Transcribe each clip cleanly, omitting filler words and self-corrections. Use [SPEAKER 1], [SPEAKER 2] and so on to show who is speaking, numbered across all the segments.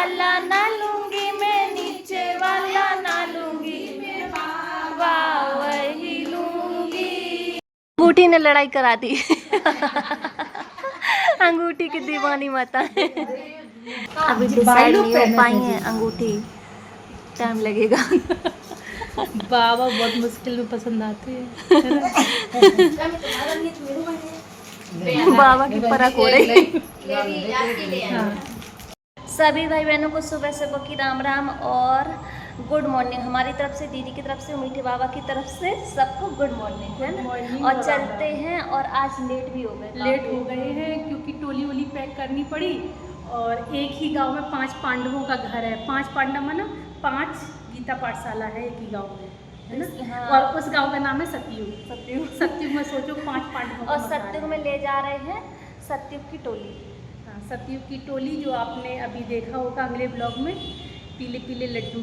[SPEAKER 1] वाला ना लूंगी मैं, नीचे वाला ना लूंगी मैं, वाह वही लूंगी। अंगूठी ने लड़ाई करा दी। अंगूठी की दीवानी माता है। अभी डिसाइड नहीं हो पाई है अंगूठी, टाइम लगेगा।
[SPEAKER 2] बाबा बहुत मुश्किल में पसंद आते हैं।
[SPEAKER 1] बाबा की परख हो रही। सभी भाई बहनों को सुबह सुबह की राम राम और गुड मॉर्निंग हमारी तरफ से, दीदी की तरफ से, मीठे बाबा की तरफ से सबको गुड मॉर्निंग है ना। और चलते हैं, और आज लेट भी हो गए,
[SPEAKER 2] लेट हो गए हैं क्योंकि टोली वोली पैक करनी पड़ी। और एक ही गांव में 5 पांडवों का घर है। 5 पांडव माना 5 गीता पाठशाला है एक ही गांव में, है ना।
[SPEAKER 1] हाँ।
[SPEAKER 2] और उस गांव का नाम है सतयुग। सतयुग में सोचो 5 पांडवों
[SPEAKER 1] और सतयुग में ले जा रहे हैं सतयुग की टोली।
[SPEAKER 2] हाँ, सतयुग की टोली जो आपने अभी देखा होगा अगले ब्लॉग में, पीले पीले लड्डू।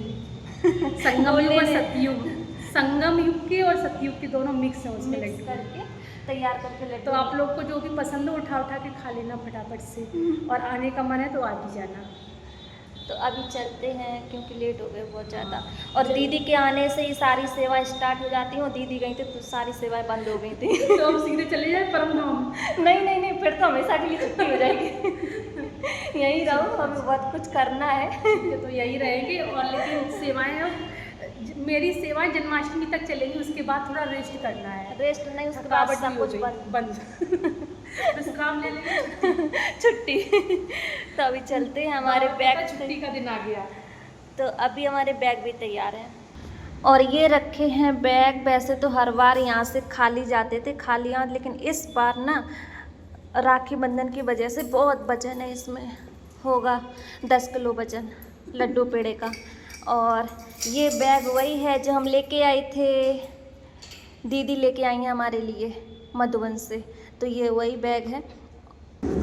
[SPEAKER 2] संगम युग और सतयुग, संगम युग के और सतयुग के दोनों मिक्स हैं उसके लड्डू
[SPEAKER 1] करके तैयार करके लड्डू।
[SPEAKER 2] तो आप लोग को जो भी पसंद हो उठा उठा के खा लेना फटाफट से, और आने का मन है तो आ भी जाना।
[SPEAKER 1] तो अभी चलते हैं क्योंकि लेट हो गए बहुत ज़्यादा। और दीदी के आने से ही सारी सेवा स्टार्ट हो जाती हैं। दीदी गई थी तो सारी सेवाएं बंद हो गई थी।
[SPEAKER 2] तो हम सीधे चले जाए परम धाम।
[SPEAKER 1] नहीं, फिर तो हमेशा के लिए छुट्टी हो जाएगी। यहीं रहो, हमें बहुत कुछ करना है।
[SPEAKER 2] तो यही रहेंगे। और लेकिन सेवाएं अब मेरी सेवाएं जन्माष्टमी तक चलेंगी, उसके बाद थोड़ा रेस्ट करना है।
[SPEAKER 1] रेस्ट नहीं, उसके बाद सब कुछ
[SPEAKER 2] बंद। विश्राम ले लेंगे,
[SPEAKER 1] छुट्टी। तो अभी चलते हैं, हमारे बैग,
[SPEAKER 2] छुट्टी का दिन आ गया।
[SPEAKER 1] तो अभी हमारे बैग भी तैयार हैं। और ये रखे हैं बैग। वैसे तो हर बार यहाँ से खाली जाते थे, खाली यहाँ, लेकिन इस बार ना राखी बंधन की वजह से बहुत वजन है इसमें, होगा 10 किलो वजन लड्डू पेड़े का। और ये बैग वही है जो हम लेके आए थे, दीदी लेके आई हैं हमारे लिए मधुबन से। तो ये वही बैग है।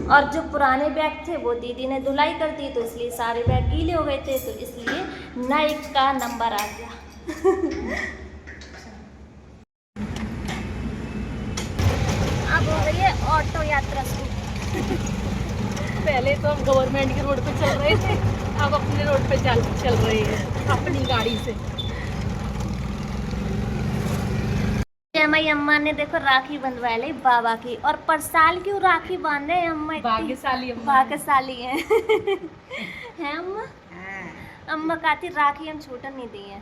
[SPEAKER 1] और जो पुराने बैग थे वो दीदी ने धुलाई कर दी, तो इसलिए सारे बैग गीले हो गए थे, तो इसलिए नए का नंबर आ गया। अब हो गई है ऑटो यात्रा शुरू।
[SPEAKER 2] पहले तो हम गवर्नमेंट के रोड पे चल रहे थे, अब अपने रोड पे चल रहे हैं अपनी गाड़ी से।
[SPEAKER 1] हमारी अम्मा ने देखो राखी बंधवा ली बाबा की। और पर साल क्यों राखी बांधे अम्मा?
[SPEAKER 2] भाग्यशाली
[SPEAKER 1] भाग्यशाली है। हैं अम्मा? अम्मा कहती राखी हम छूटन नहीं दी है।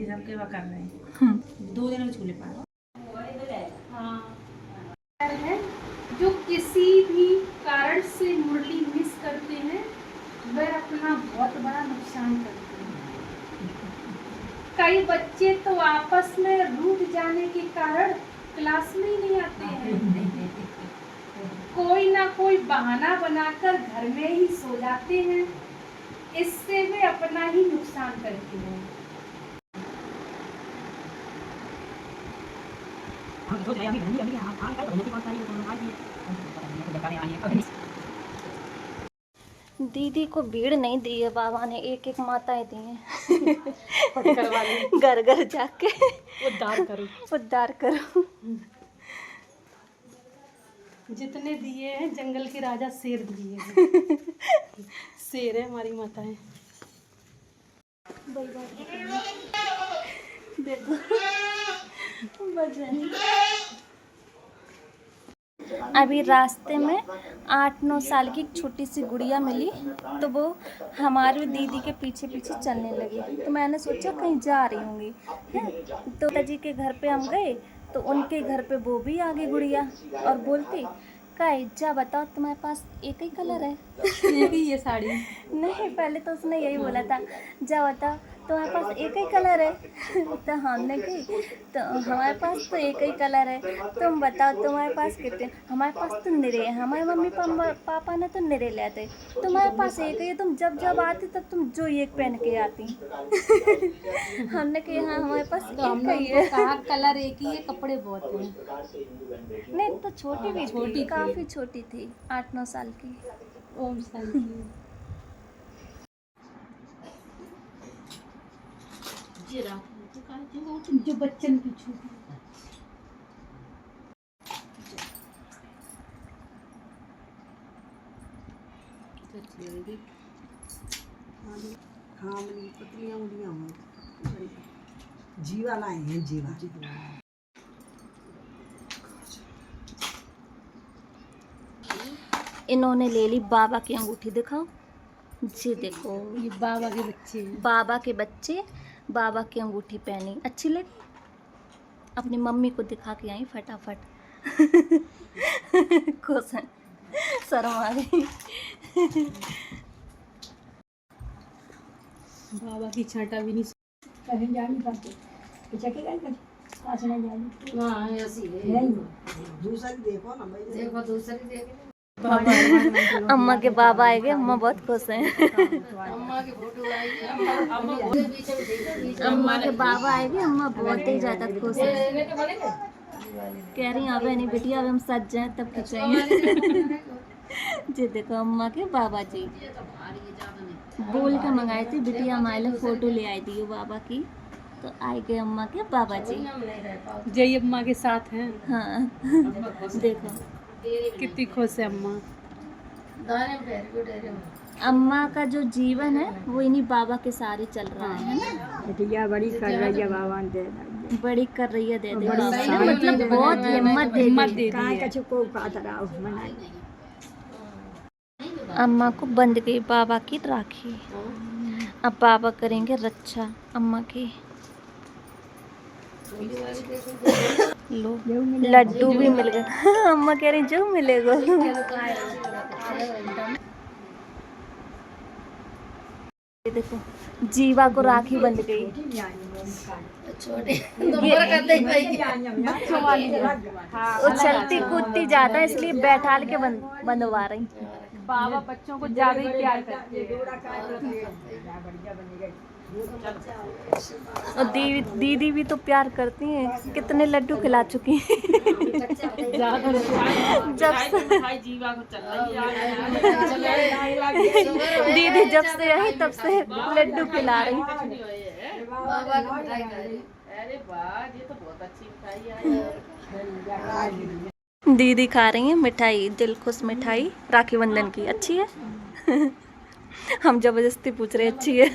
[SPEAKER 2] सबके वहाँ कर रहे हैं 2 दिन में छूले पाए। हाँ है जो किसी भी कारण से मुरली मिस करते हैं वह अपना बहुत बड़ा नुकसान करते हैं। कई बच्चे तो आपस में रूठ जाने के कारण क्लास में ही नहीं आते हैं। कोई ना कोई बहाना बनाकर घर में ही सो जाते हैं। इससे वे अपना ही नुकसान करते हैं।
[SPEAKER 1] दीदी को भीड़ नहीं दी है बाबा ने, एक एक माताएं दी हैं। घर घर जाके उद्धार करो।
[SPEAKER 2] जितने दिए हैं जंगल के राजा शेर दिए हैं। शेर है हमारी माताएं।
[SPEAKER 1] देखो भजन। अभी रास्ते में 8-9 साल की एक छोटी सी गुड़िया मिली, तो वो हमारे दीदी के पीछे पीछे चलने लगी। तो मैंने सोचा कहीं जा रही होंगी, तो दादाजी के घर पे हम गए, तो उनके घर पे वो भी आ गई गुड़िया, और बोलती जा बताओ तुम्हारे पास एक ही कलर है?
[SPEAKER 2] एक ही ये साड़ी?
[SPEAKER 1] नहीं, पहले तो उसने यही बोला था, जा बताओ तुम्हारे पास एक ही कलर है। तो हमने कही तो हमारे पास तो एक ही कलर है, तुम बताओ तुम्हारे पास कितने? हमारे पास तो निरे हैं, हमारे मम्मी पापा ने तो निरे लेते, तुम्हारे पास एक ही है, तुम जब जब आती तब तुम जो एक पहन के आती। हमने कही हाँ हमारे पास
[SPEAKER 2] तो
[SPEAKER 1] एक ही है।
[SPEAKER 2] कहा कलर एक ही है, कपड़े बहुत हैं।
[SPEAKER 1] नहीं तो छोटी भी थी, काफ़ी छोटी थी, 8-9 साल की।
[SPEAKER 2] ओम शांति। जीरा जो बच्चन की छोटी
[SPEAKER 3] हाँ पतलियाँ उड़ियाँ हुई जीवा लाए हैं जीवा
[SPEAKER 1] इन्होंने ले ली बाबा की अंगूठी, दिखाओ जी, देखो
[SPEAKER 2] ये बाबा के बच्चे हैं।
[SPEAKER 1] बाबा के बच्चे बाबा की अंगूठी पहनी, अच्छी लगी। अपनी मम्मी को दिखा के आई फटाफट। खुश हैं, शर्म आ गई।
[SPEAKER 2] बाबा की छांटा भी नहीं
[SPEAKER 3] कहीं जा नहीं पाते चके गए पास नहीं जाए
[SPEAKER 2] वहाँ ऐसी है।
[SPEAKER 3] दूसरी देखो ना भाई
[SPEAKER 2] देखो दूसरी देख
[SPEAKER 1] अम्मा के बाबा आएंगे, अम्मा बहुत खुश हैं।
[SPEAKER 2] अम्मा की फोटो आई है।
[SPEAKER 1] अम्मा के बाबा आएंगे, अम्मा बहुत ही ज्यादा खुश है। कह रही अब नहीं बिटिया, अब हम सज जाए तब खिंचाएंगे। जी देखो अम्मा के बाबा जी बोल के मंगाए थे, बिटिया हमारे लिए फोटो ले आई थी बाबा की, तो आए गए अम्मा के बाबा जी।
[SPEAKER 2] जय अम्मा के साथ हैं।
[SPEAKER 1] हाँ देखो
[SPEAKER 2] कितनी खुश है अम्मा।
[SPEAKER 1] अम्मा का जो जीवन है वो इन्हीं बाबा के सारे चल रहा है ना।
[SPEAKER 3] बिटिया बड़ी कर रही है बाबा दे
[SPEAKER 1] बड़ी कर रही है, दे दे
[SPEAKER 3] बड़ी
[SPEAKER 1] बाबा ने,
[SPEAKER 3] सारी
[SPEAKER 1] मतलब बहुत हिम्मत दे दी।
[SPEAKER 3] कहाँ का चुको पातराओ मनाई
[SPEAKER 1] अम्मा को बंध गई बाबा की राखी, अब बाबा करेंगे रक्षा अम्मा की। लो लड्डू भी मिल गए। अम्मा कह रही जो मिलेगा। ये देखो जीवा को राखी बंध गई। उछलती कूदती जाता है इसलिए बैठाल के बंधवा रही।
[SPEAKER 2] बाबा बच्चों को ज्यादा ही प्यार करते हैं।
[SPEAKER 1] और दीदी भी तो प्यार करती हैं, कितने लड्डू खिला चुकी हैं। जब से दीदी जब से आई तब से लड्डू खिला रही। दीदी खा रही हैं मिठाई, दिल खुश मिठाई राखी बंधन की, अच्छी है। हम जबरदस्ती पूछ रहे अच्छी है।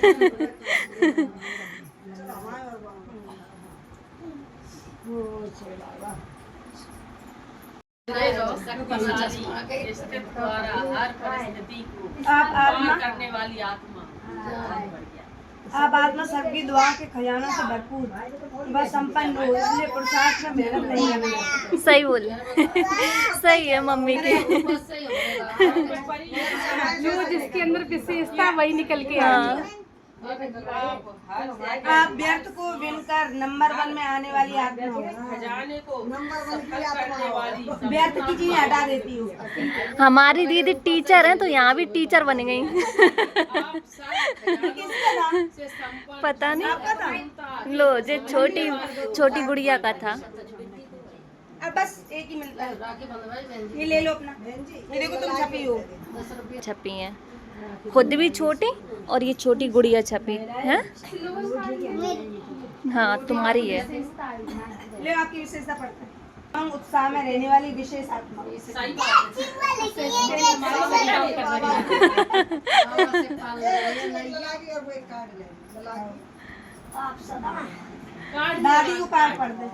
[SPEAKER 3] आप आत्मा सबकी दुआ के खजानों से भरपूर बस संपन्न हो, इसलिए पुरुषार्थ में मेहनत नहीं है।
[SPEAKER 1] सही बोल। सही है मम्मी की।
[SPEAKER 2] जो जिसके अंदर विशेषता वही निकल के
[SPEAKER 1] हाँ।
[SPEAKER 3] आप व्यर्थ को विनकर नंबर 1 में आने वाली आत्मा हो, व्यर्थ की चीजें हटा देती हो।
[SPEAKER 1] हमारी दीदी टीचर हैं तो यहाँ भी टीचर बन गई। पता नहीं, लो जो छोटी गुड़िया का था।
[SPEAKER 3] अब बस एक ही मिलता है, ये ले लो अपना, ये देखो तुम छपी हो।
[SPEAKER 1] छपी हैं खुद भी छोटी और ये छोटी गुड़िया छपी है। हाँ तुम्हारी है।
[SPEAKER 3] ले आपकी विशेषता पढ़ते हैं। हम उत्साह में रहने वाली विशेष आत्मा। दादी को कार्ड पढ़ दे।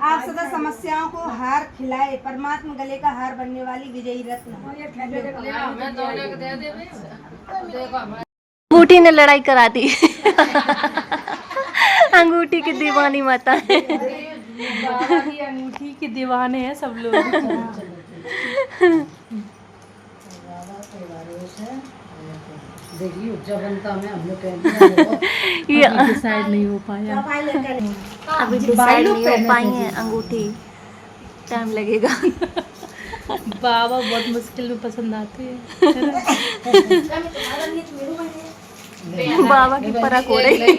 [SPEAKER 3] आप सदा समस्याओं को हार खिलाए, परमात्मा गले का हार बनने वाली विजयी रत्न।
[SPEAKER 1] अंगूठी ने लड़ाई करा दी। अंगूठी की दीवानी माता है।
[SPEAKER 2] बाबा की अंगूठी के दीवाने हैं सब लोग।
[SPEAKER 3] देखिए जब बनता में हम लोग
[SPEAKER 2] डिसाइड नहीं हो पाया।
[SPEAKER 1] अभी डिसाइड नहीं हो पाई है अंगूठी, टाइम लगेगा।
[SPEAKER 2] बाबा बहुत मुश्किल में पसंद आते हैं।
[SPEAKER 1] बाबा की परख हो रही।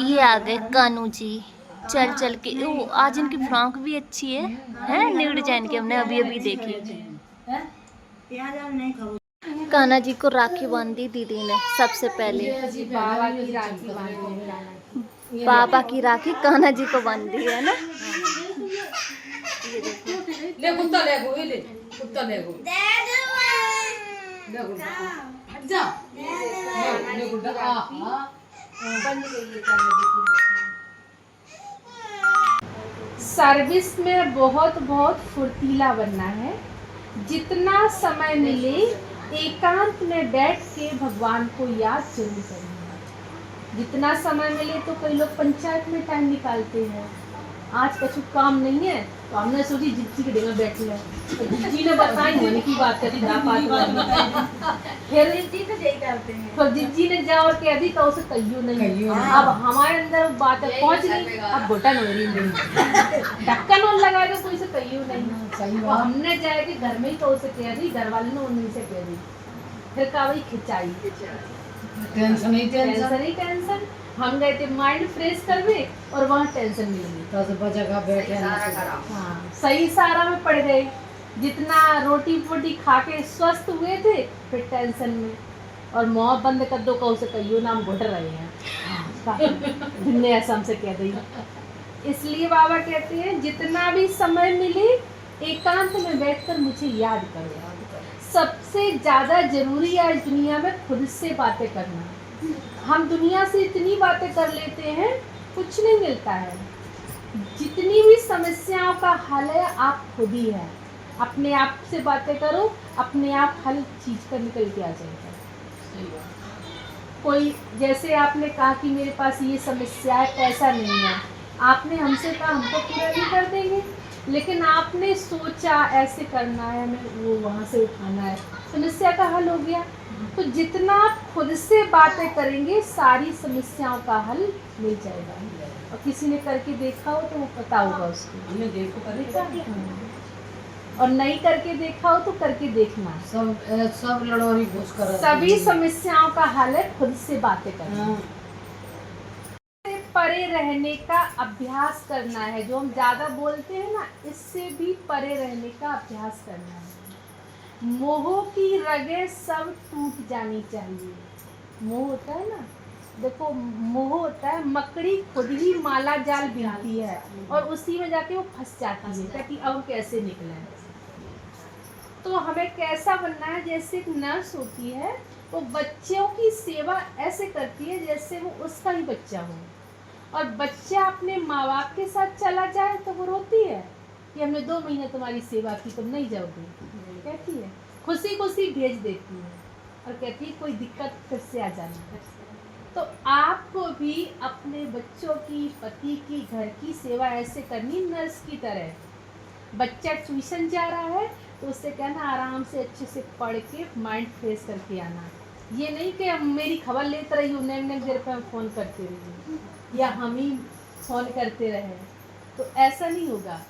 [SPEAKER 1] ये आ गए कानू जी चल चल के। ओ आज इनकी फ्रॉक भी अच्छी है न्यू डिजाइन की, हमने अभी अभी देखी। कान्हा जी को राखी बांधी दीदी ने सबसे पहले।
[SPEAKER 2] बाबा की राखी बांधी,
[SPEAKER 1] बाबा की राखी कान्हा जी को बांधी है ना।
[SPEAKER 4] ले कुत्ता ले गो, ले कुत्ता ले गो, ले गुड्डा हट जा, ले गुड्डा
[SPEAKER 2] बन गई है कान्हा जी की राखी। सर्विस में बहुत बहुत फुर्तीला बनना है। जितना समय मिले एकांत में बैठ के भगवान को याद जरूर करना है। जितना समय मिले तो कई लोग पंचायत में टाइम निकालते हैं, आज कछु काम नहीं है तो हमने सोची जिज्जी के डेगा बैठ ले, तो जिज्जी ने बताई होने की बात करी ना फिर तो जिज्जी ने जा और कह दी तो उसे कहियो नहीं। अब हमारे अंदर बात पहुंच गई, अब बटन हो रही नहीं, ढक्कन और लगा दो कोई से कहियो नहीं। तो हमने जाए कि घर में ही तो उसे कह दी, घर वाले ने उन्हीं से कह दी, फिर कहा भाई खिंचाई,
[SPEAKER 4] टेंशन ही
[SPEAKER 2] टेंशन ही टेंशन। हम गए थे माइंड फ्रेश करने और वहाँ टेंशन मिल गई,
[SPEAKER 4] तो जगह बैठे
[SPEAKER 2] हाँ सही सारा में पड़ गए। जितना रोटी पोटी खा के स्वस्थ हुए थे फिर टेंशन में, और मुँह बंद कर दो कहो से कहियो ना हम घुट रहे हैं, जिनने ऐसा हमसे कह दी। इसलिए बाबा कहते हैं जितना भी समय मिले एकांत में बैठकर मुझे याद करो। सबसे ज़्यादा जरूरी आज दुनिया में खुद से बातें करना। हम दुनिया से इतनी बातें कर लेते हैं, कुछ नहीं मिलता है। जितनी भी समस्याओं का हल है आप खुद ही है। अपने आप से बातें करो, अपने आप हल चीज कर निकल के आ जाएगा। कोई जैसे आपने कहा कि मेरे पास ये समस्या है, पैसा नहीं है, आपने हमसे कहा हमको पूरा नहीं कर देंगे, लेकिन आपने सोचा ऐसे करना है, हमें वो वहाँ से उठाना है, समस्या का हल हो गया। तो जितना आप खुद से बातें करेंगे सारी समस्याओं का हल मिल जाएगा। और किसी ने करके देखा हो तो वो पता होगा उसको, और नहीं करके देखा हो तो करके देखना।
[SPEAKER 4] सब लड़ोरी घुस कर
[SPEAKER 2] सभी समस्याओं का हल है खुद से बातें करना। परे रहने का अभ्यास करना है। जो हम ज़्यादा बोलते हैं ना, इससे भी परे रहने का अभ्यास करना है। मोह की रगें सब टूट जानी चाहिए। मोह होता है ना, देखो मोह होता है, मकड़ी खुद ही माला जाल बिनती है और उसी में जाके वो फंस जाती है ताकि अब कैसे निकले। तो हमें कैसा बनना है, जैसे एक नर्स होती है वो बच्चों की सेवा ऐसे करती है जैसे वो उसका ही बच्चा हो, और बच्चा अपने माँ बाप के साथ चला जाए तो वो रोती है कि हमने 2 महीने तुम्हारी सेवा की, तुम नहीं जाओगे, कहती है, खुशी खुशी भेज देती है और कहती है कोई दिक्कत फिर से आ जाना। तो आपको भी अपने बच्चों की, पति की, घर की सेवा ऐसे करनी नर्स की तरह। बच्चा ट्यूशन जा रहा है तो उससे कहना आराम से अच्छे से पढ़ के माइंड फ्रेश करके आना। ये नहीं कि हम मेरी खबर लेते रही हूँ, नेक देर पर फ़ोन करते रहिए या हम ही फ़ोन करते रहे, तो ऐसा नहीं होगा।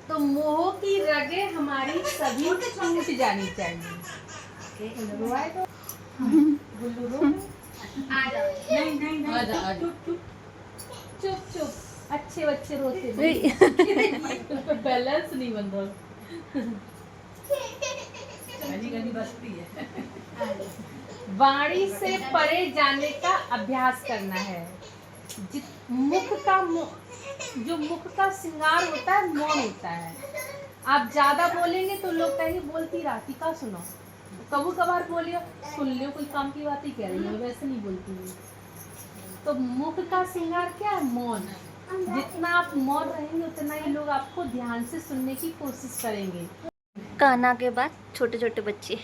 [SPEAKER 2] तो मोह की रगें हमारी सभी टूट जानी चाहिए। चुप चुप, अच्छे बच्चे रोते नहीं, बैलेंस नहीं बन रहा। वाणी से परे जाने का अभ्यास करना है। जो मुख का श्रृंगार होता है मौन होता है। आप ज्यादा बोलेंगे तो लोग कहेंगे बोलती रहती का सुनो, कभी कभार बोलियो सुन लियो, कोई काम की बात ही कह रही है, वैसे नहीं बोलती है। तो मुख का श्रृंगार क्या है? मौन। जितना आप मौन रहेंगे उतना ही लोग आपको ध्यान से सुनने की कोशिश करेंगे।
[SPEAKER 1] कान्हा के बाद छोटे छोटे बच्चे।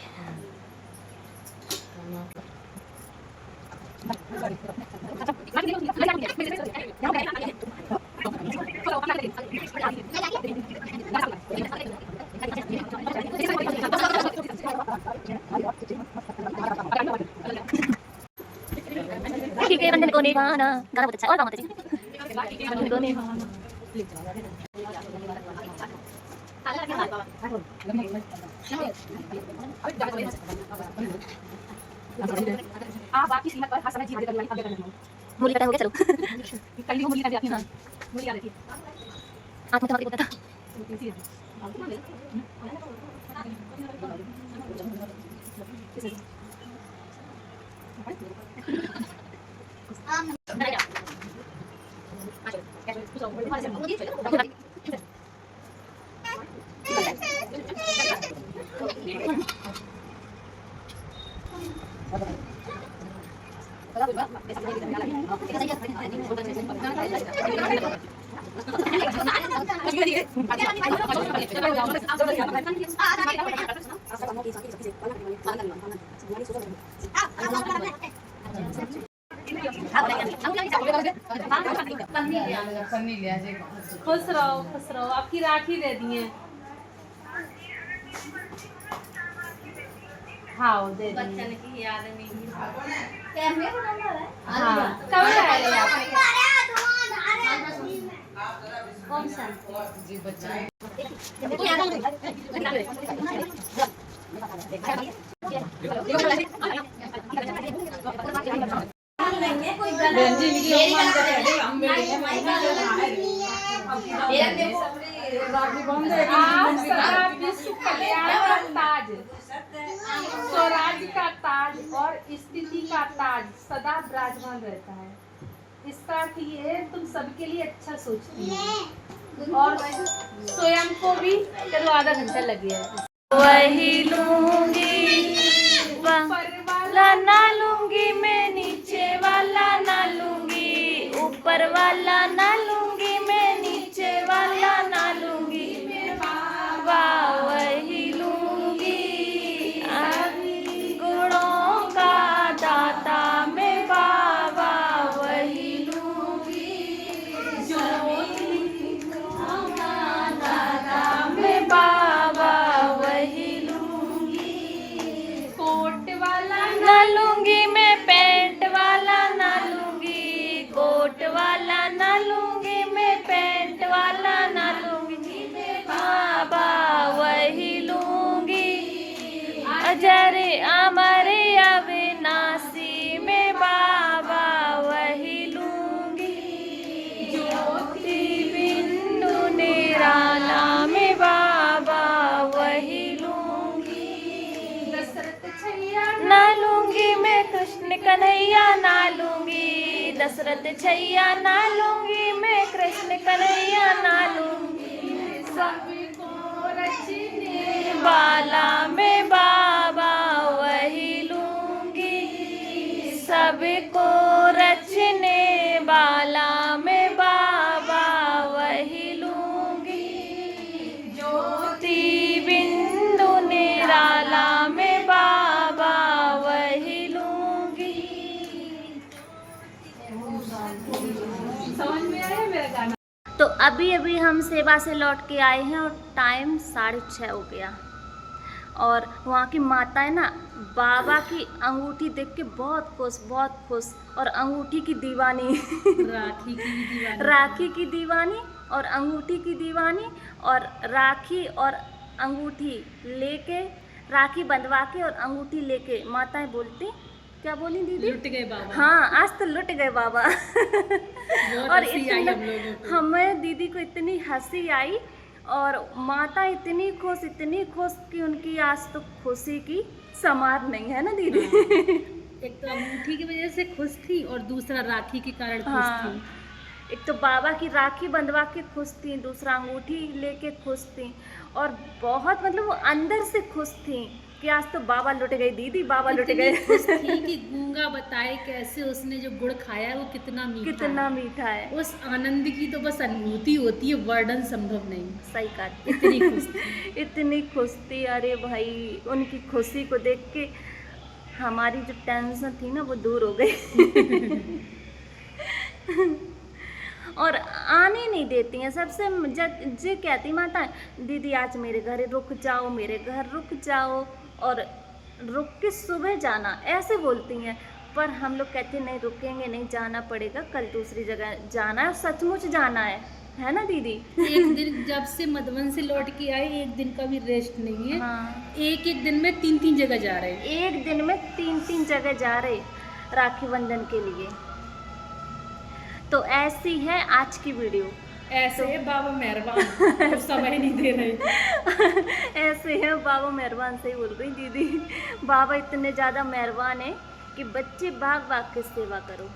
[SPEAKER 1] ठीक है, बंधन को निभाना गाना बहुत अच्छा। और गाना बंधन को निभाना।
[SPEAKER 2] आप आपकी सीमा पर हर समय जीवन करने वाली आज्ञा।
[SPEAKER 1] मूली कटा हो गया, चलो
[SPEAKER 2] कर ली मूली आती है। मूली आ रही है,
[SPEAKER 1] आत्मा तुम्हारी बताता।
[SPEAKER 4] पन्नी ले आ जाएगा।
[SPEAKER 2] खुश रहो, आपकी राखी दे दी है। हाँ वो दे दी।
[SPEAKER 1] बच्चन की याद नहीं
[SPEAKER 2] हाँ कब आए आप?
[SPEAKER 1] कौन सा
[SPEAKER 4] जी बच्चा बहन जी इनकी सम्मान करेंगे हम राखी बंद है
[SPEAKER 2] आप सदा विश्व कल्याण का ताज, स्वराज का ताज और स्थिति का ताज सदा विराजमान रहता है। इसका अर्थ ये है तुम सबके लिए अच्छा सोचती हो और स्वयं को भी। चलो आधा घंटा लग गया है।
[SPEAKER 1] वही लूंगी वाला ना लूंगी मैं, नीचे वाला ना लूंगी, ऊपर वाला ना लूंगी मैं, नीचे वाला ना लूंगी, वाह वही लूंगी। गुणों का दाता मैं बाबा वही लूंगी, दाता मैं बाबा वही लूंगी।
[SPEAKER 2] कोट वाला
[SPEAKER 1] ना लूंगी मैं, पैंट वाला ना लूंगी, कोट वाला ना लूंगी मैं, पैंट वाला ना लूंगी, बाबा वही लूंगी। अजर अमर अविनाशी में बाबा वही लूंगी, ज्योति बिंदु निराला में बाबा वही लूंगी।
[SPEAKER 2] दशरथ छैया
[SPEAKER 1] ना लूंगी मैं, कृष्ण कन्हैया ना लूंगी, दशरथ छैया ना लूंगी मैं, कृष्ण कन्हैया ना लूंगी,
[SPEAKER 2] सबको रचने
[SPEAKER 1] बाला में बाबा वही लूंगी, सबको रचने बाला में बाबा वही लूंगी, ज्योति बिंदु निराला में बाबा वही लूंगी।
[SPEAKER 2] समझ में आया मेरा गाना?
[SPEAKER 1] तो अभी हम सेवा से लौट के आए हैं और टाइम 6:30 हो गया। और वहाँ की माता है ना, बाबा की अंगूठी देख के बहुत खुश और अंगूठी की दीवानी
[SPEAKER 2] राखी की दीवानी।
[SPEAKER 1] राखी की दीवानी और अंगूठी की दीवानी। और राखी और अंगूठी लेके, राखी बंधवा के और अंगूठी लेके माताएं बोलती, क्या बोली दीदी?
[SPEAKER 2] लुट गए बाबा।
[SPEAKER 1] हाँ आज तो लुट गए बाबा। और
[SPEAKER 2] हंसी आई हम लोगों को।
[SPEAKER 1] हमें दीदी को इतनी हंसी आई और माता इतनी खुश कि उनकी आज तो खुशी की समार नहीं है ना दीदी।
[SPEAKER 2] एक तो अंगूठी की वजह से खुश थी और दूसरा राखी के कारण खुश
[SPEAKER 1] हाँ,
[SPEAKER 2] थी।
[SPEAKER 1] एक तो बाबा की राखी बंधवा के खुश थी, दूसरा अंगूठी लेके खुश थी और बहुत मतलब वो अंदर से खुश थी कि आज तो बाबा लुट गए दीदी, बाबा लुट
[SPEAKER 2] इतनी
[SPEAKER 1] गए।
[SPEAKER 2] खुश थी कि गूंगा बताए कैसे उसने जो गुड़ खाया है वो कितना मीठा
[SPEAKER 1] कितना
[SPEAKER 2] है।
[SPEAKER 1] मीठा है।
[SPEAKER 2] उस आनंद की तो बस अनुभूति होती है, वर्णन संभव नहीं।
[SPEAKER 1] सही कहा।
[SPEAKER 2] इतनी खुश थी।
[SPEAKER 1] इतनी खुश थी। अरे भाई उनकी खुशी को देख के हमारी जो टेंशन थी ना वो दूर हो गई। और आने नहीं देती हैं। सबसे जे कहती माता दीदी आज मेरे घर रुक जाओ, मेरे घर रुक जाओ और रुक के सुबह जाना, ऐसे बोलती हैं। पर हम लोग कहते नहीं रुकेंगे नहीं, जाना पड़ेगा, कल दूसरी जगह जाना है, सचमुच जाना है ना दीदी।
[SPEAKER 2] एक दिन जब से मधुबन से लौट के आए, एक दिन का भी रेस्ट नहीं है।
[SPEAKER 1] हाँ,
[SPEAKER 2] एक दिन में 3 जगह जा रहे हैं।
[SPEAKER 1] एक दिन में 3 जगह जा रहे राखी बंधन के लिए। तो ऐसी है आज की वीडियो।
[SPEAKER 2] ऐसे है बाबा मेहरबान, समय नहीं दे रहे।
[SPEAKER 1] ऐसे है बाबा मेहरबान, से ही बोल रही दीदी, बाबा इतने ज़्यादा मेहरबान है कि बच्चे भाग भाग के सेवा करो।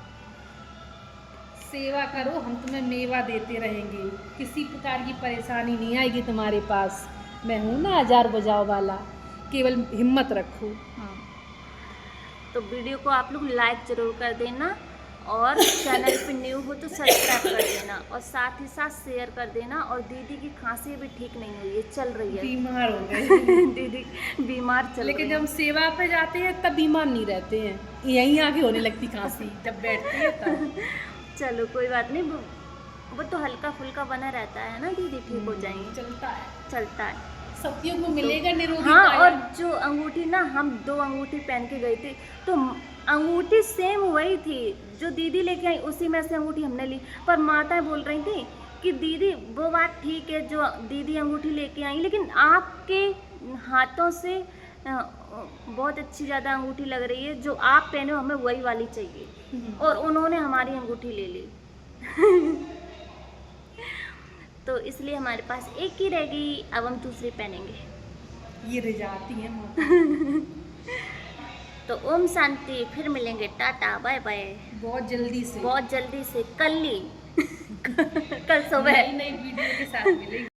[SPEAKER 2] सेवा करो, हम तुम्हें मेवा देते रहेंगे, किसी प्रकार की परेशानी नहीं आएगी तुम्हारे पास। मैं हूँ ना 1000 बजाओ वाला, केवल हिम्मत रखो।
[SPEAKER 1] तो वीडियो को आप लोग लाइक जरूर कर देना और चैनल पे न्यू हो तो सब्सक्राइब कर देना और साथ ही साथ शेयर कर देना। और दीदी की खांसी भी ठीक नहीं हुई है, चल रही है,
[SPEAKER 2] बीमार हो गए
[SPEAKER 1] दीदी बीमार चल
[SPEAKER 2] लेकिन
[SPEAKER 1] रही
[SPEAKER 2] जब
[SPEAKER 1] है।
[SPEAKER 2] हम सेवा पे जाते हैं तब बीमार नहीं रहते हैं, यहीं आके होने लगती खांसी जब बैठते हैं तब।
[SPEAKER 1] चलो कोई बात नहीं, वो तो हल्का फुल्का बना रहता है ना दीदी, ठीक हो जाएंगे,
[SPEAKER 2] चलता है,
[SPEAKER 1] चलता है।
[SPEAKER 2] सत्यों को मिलेगा निरोगी
[SPEAKER 1] हाँ,
[SPEAKER 2] काया।
[SPEAKER 1] और जो अंगूठी ना, हम 2 अंगूठी पहन के गई थी तो अंगूठी सेम वही थी जो दीदी लेके आई, उसी में से अंगूठी हमने ली। पर माताएं बोल रही थी कि दीदी वो बात ठीक है जो दीदी अंगूठी लेके आई, लेकिन आपके हाथों से बहुत अच्छी ज़्यादा अंगूठी लग रही है, जो आप पहने हो हमें वही वाली चाहिए। और उन्होंने हमारी अंगूठी ले ली तो इसलिए हमारे पास एक ही रहेगी, अब हम दूसरी पहनेंगे।
[SPEAKER 2] ये रिझाती है माता।
[SPEAKER 1] तो ओम शांति, फिर मिलेंगे, टाटा बाय बाय।
[SPEAKER 2] बहुत जल्दी से,
[SPEAKER 1] बहुत जल्दी से, कल ही कल सुबह
[SPEAKER 2] नई नई वीडियो के साथ मिलेंगे।